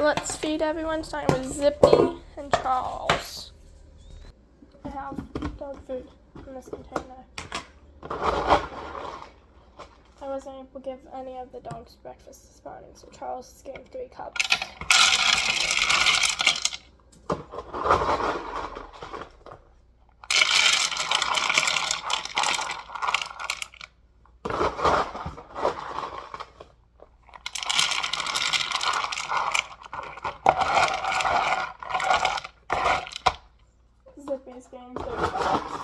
Let's feed everyone, starting with Zippy and Charles. I have dog food in this container. I wasn't able to give any of the dogs breakfast this morning, so Charles is getting 3 cups. Zippy's getting 3 cups.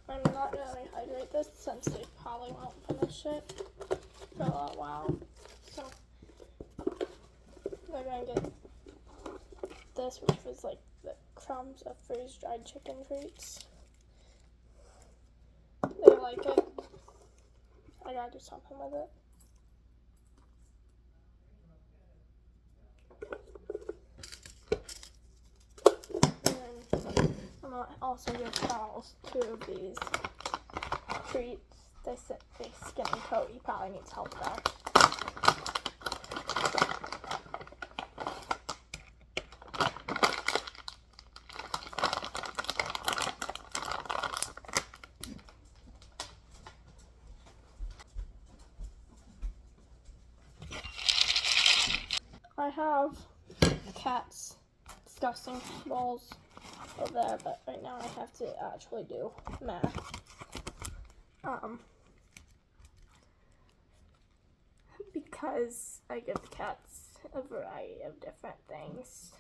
I'm not going to rehydrate this since they probably won't finish it for a little while. So they're going to get this, which was like the crumbs of freeze-dried chicken treats. They like it. I gotta do something with it. And then I'm gonna also give Charles 2 of these treats. They skin and coat. He probably needs help there. I have Cat's disgusting bowls over there, but right now I have to actually do math. Because I give the cats a variety of different things.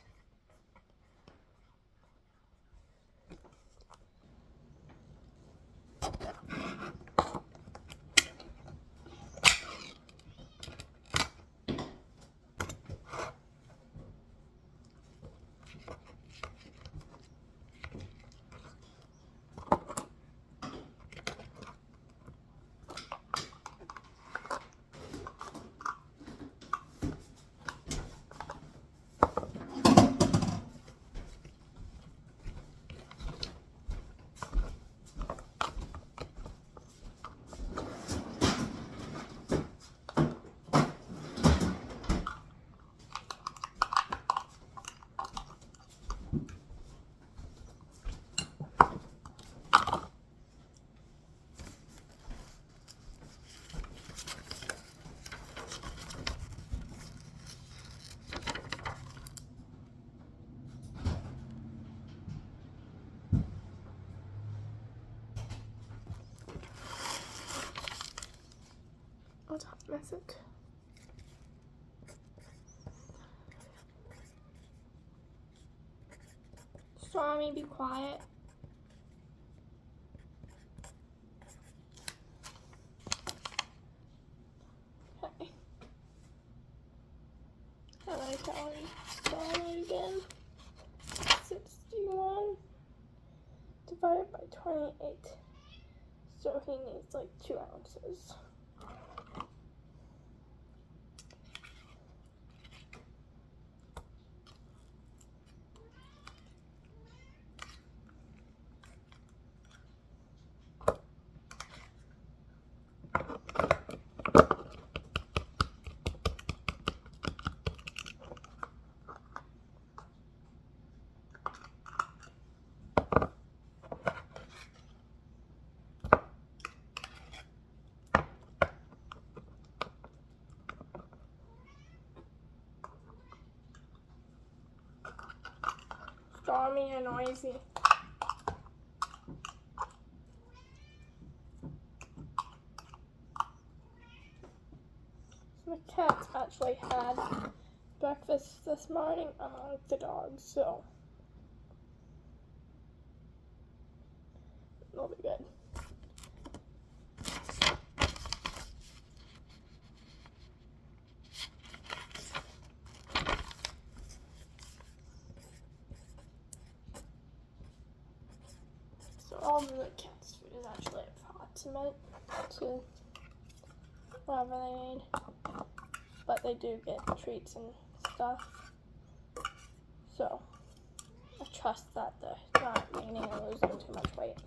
What time is it? Stormy, be quiet. Okay. How many calories? Stormy again. 61 divided by 28. So he needs like 2 ounces. Stormy, you're noisy. The cats actually had breakfast this morning among the dogs, so it'll be good. So all of the cat's food is actually approximate to whatever they need. but they do get treats and stuff. So I trust that they're not gaining or losing too much weight.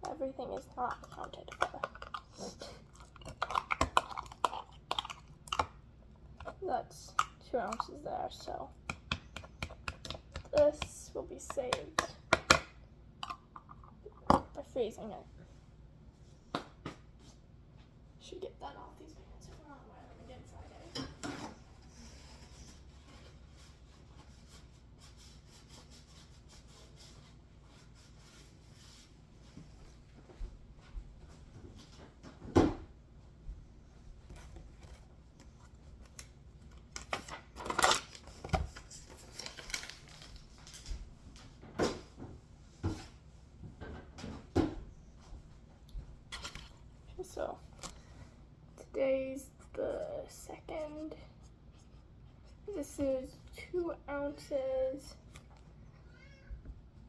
Everything is not accounted for. That's 2 ounces there, so this will be saved by freezing it. Should get that off these pants if I'm not wearing them again Friday. So today's the 2nd. This is 2 ounces.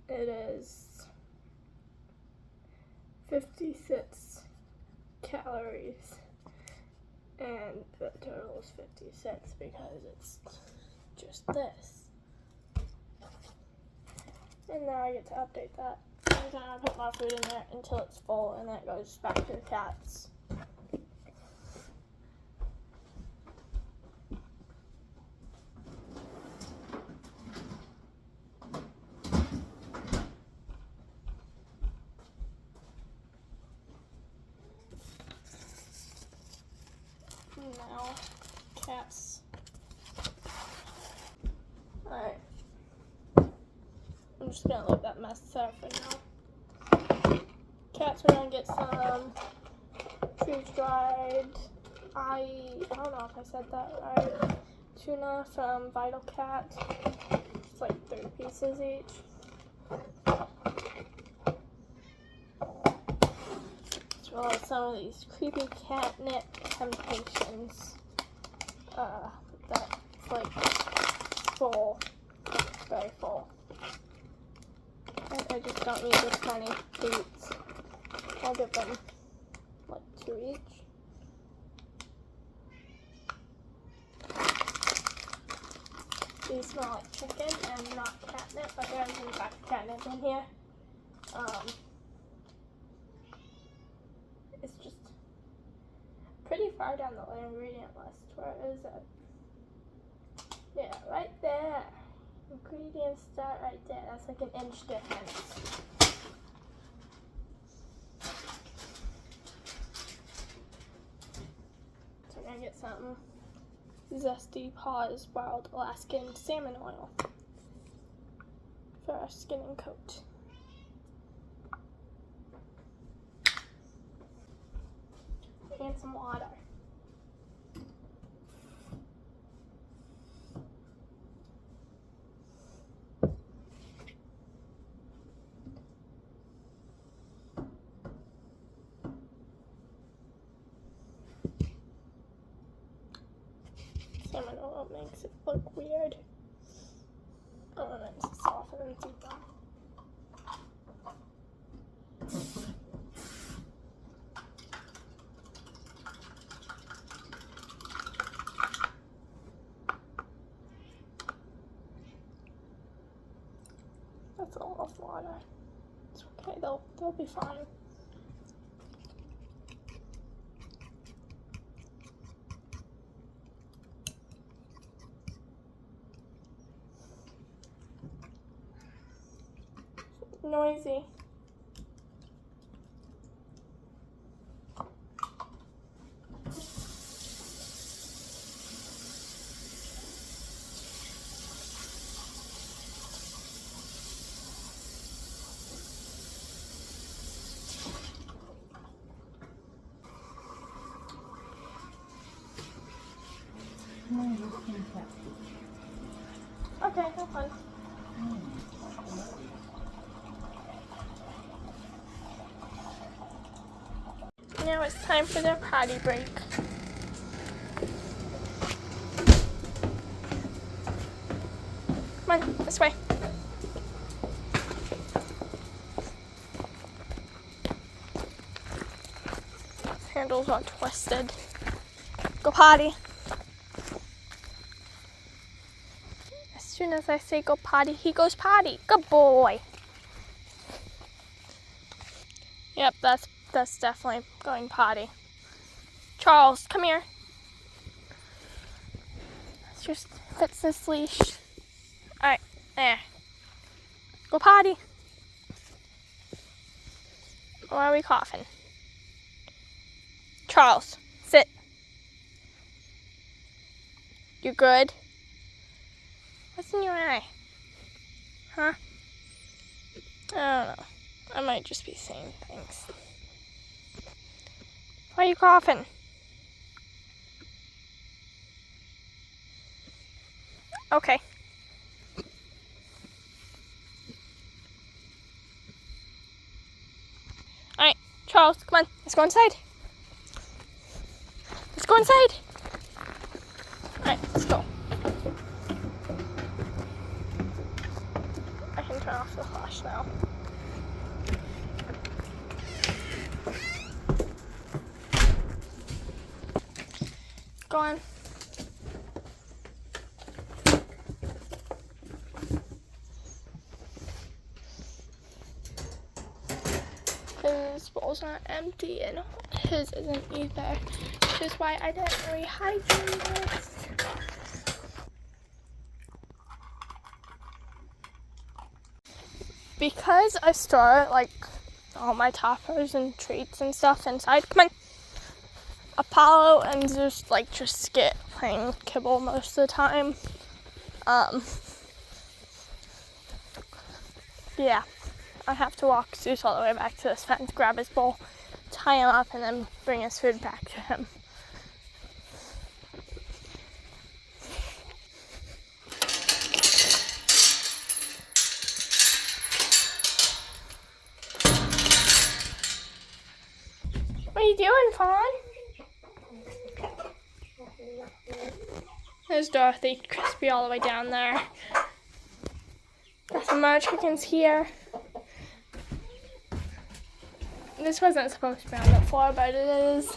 It is 56 calories, and the total is 56 because it's just this. And now I get to update that. I'm gonna put my food in there until it's full, and then it goes back to the cats. Now, cats. Alright. I'm just gonna let that mess there for now. Cats are gonna get some freeze-dried, I don't know if I said that right, tuna from Vital Cat. It's like 3 pieces each. As well as some of these creepy catnip temptations. That's like full, very full. I just don't need this many treats. I'll give them like 2 each. These smell like chicken and not catnip, but there is in fact catnip in here. It's just pretty far down the ingredient list. Where is it? Yeah, right there. Ingredients start right there. That's like an inch difference. So we're gonna get some Zesty Paws Wild Alaskan Salmon Oil for our skin and coat. And some water. Salmon oil makes it look weird. Oh, and it's soften and see them. That's a lot of water. It's okay, they'll be fine. Noisy. Okay, have fun. Now it's time for their potty break. Come on, this way. handles are twisted. Go potty. As soon as I say go potty, he goes potty. Good boy. Yep, that's definitely going potty. Charles, come here. Let's just fix this leash. Alright, there. Go potty. Or are we coughing? Charles, sit. You good? What's in your eye? Huh? I don't know. I might just be saying things. Why are you coughing? Okay. Alright, Charles, come on. Let's go inside. Let's go inside. Alright, let's go. I can turn off the flash now. Go on. His bowl's not empty and his isn't either, which is why I didn't rehydrate it. Because I store like all my toppers and treats and stuff inside. Come on. Apollo and Zeus just get plain kibble most of the time. Yeah, I have to walk Zeus all the way back to this fence, grab his bowl, tie him up, and then bring his food back to him. What are you doing, Fawn? There's Dorothy, crispy all the way down there. Got some more chickens here. This wasn't supposed to be on the floor, but it is.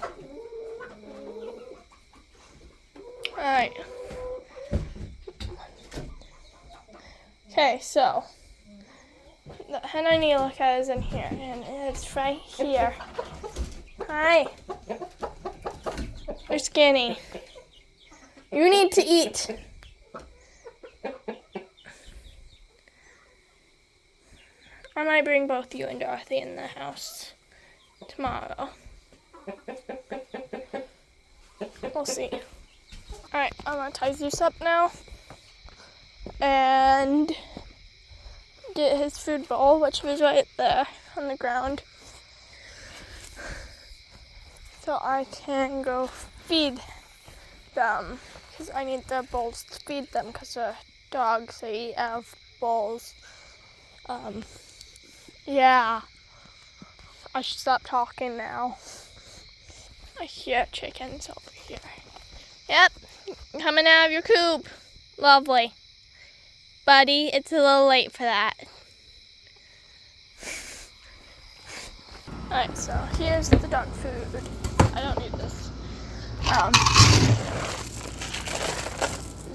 Alright. Okay, so the hen I need to look at is in here, and it's right here. Hi. You're skinny. You need to eat. I might bring both you and Dorothy in the house tomorrow. We'll see. Alright, I'm gonna tie Zeus up now and get his food bowl, which was right there on the ground, so I can go feed them, because I need the bowls to feed them, because the dogs, they eat out of bowls. Yeah, I should stop talking now. I hear chickens over here. Yep, coming out of your coop. Lovely. Buddy, it's a little late for that. Alright, so here's the dog food. I don't need this.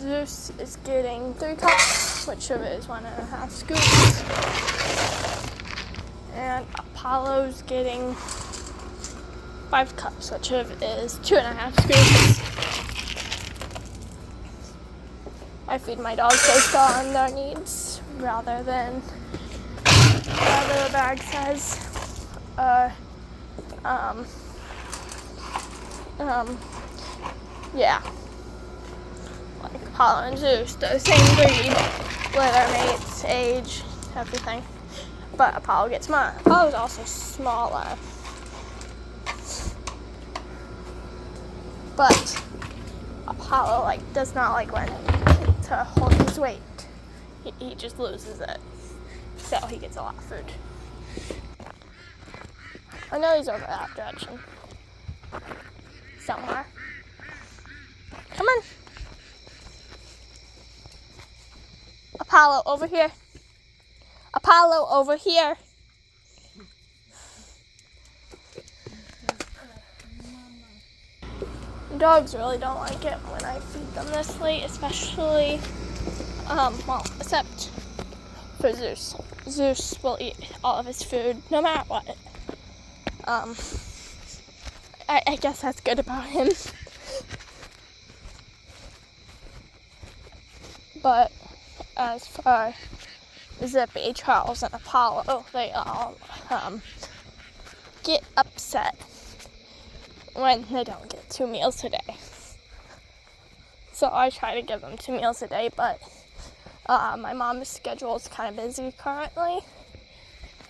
Zeus is getting 3 cups, which of it is 1.5 scoops. And Apollo's getting 5 cups, which of it is 2.5 scoops. I feed my dogs based on their needs rather than whatever the bag says. Yeah. Like Apollo and Zeus, they're the same breed, litter mates, age, everything. But Apollo gets more. Apollo's also smaller. But Apollo does not like when to hold his weight. He just loses it. So he gets a lot of food. I know he's over that direction. Somewhere. Come on. Apollo, over here. Apollo, over here. Dogs really don't like it when I feed them this late, especially, well, except for Zeus. Zeus will eat all of his food no matter what. I guess that's good about him. But as for Zippy, Charles, and Apollo, they all get upset when they don't get 2 meals a day. So I try to give them 2 meals a day, but my mom's schedule is kind of busy currently,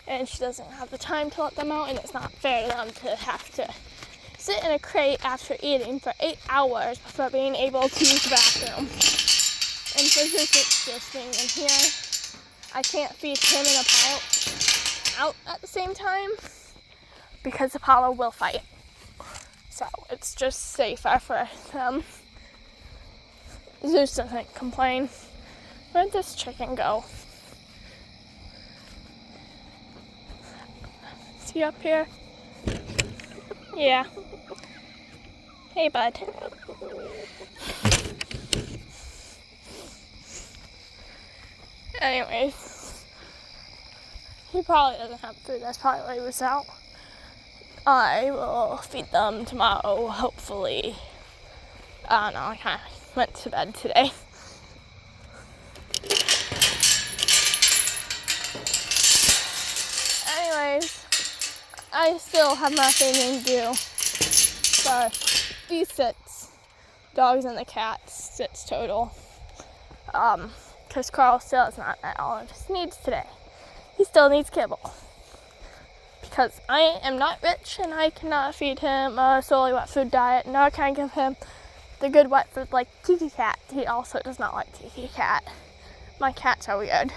and she doesn't have the time to let them out, and it's not fair to them to have to sit in a crate after eating for 8 hours before being able to use the bathroom. And for this, it's just being in here. I can't feed him and Apollo out at the same time because Apollo will fight. So it's just safer for them. Zeus doesn't complain. Where'd this chicken go? Is he up here? Yeah. Hey, bud. Anyways, he probably doesn't have food. That's probably why he was out. I will feed them tomorrow, hopefully. I don't know, I kind of went to bed today. Anyways, I still have nothing to do for these sits. Dogs and the cats, sits total. Because Carl still has not met all of his needs today. He still needs kibble. Because I am not rich and I cannot feed him a solely wet food diet, nor can I give him the good wet food like Tiki Cat. He also does not like Tiki Cat. My cats are weird.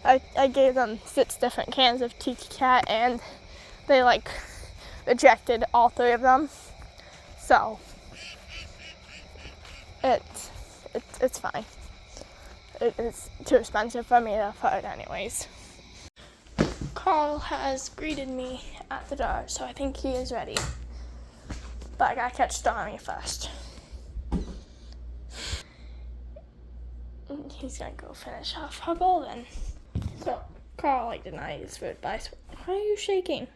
I gave them 6 different cans of Tiki Cat and they rejected all 3 of them. So it's fine. It is too expensive for me to afford anyways. Carl has greeted me at the door, so I think he is ready. But I gotta catch Stormy first. He's gonna go finish off her bowl then. So Carl denied his food, but why are you shaking?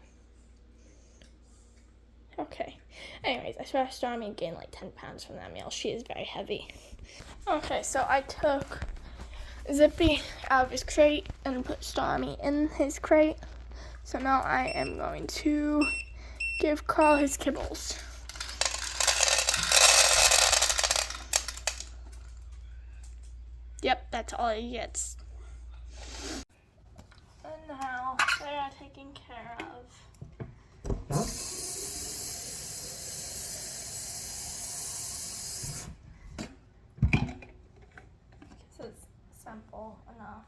Okay. Anyways, I swear Stormy gained 10 pounds from that meal. She is very heavy. Okay, so I took Zippy out of his crate and put Stormy in his crate. So now I am going to give Carl his kibbles. Yep, that's all he gets. And now they are taken care of. This is simple enough.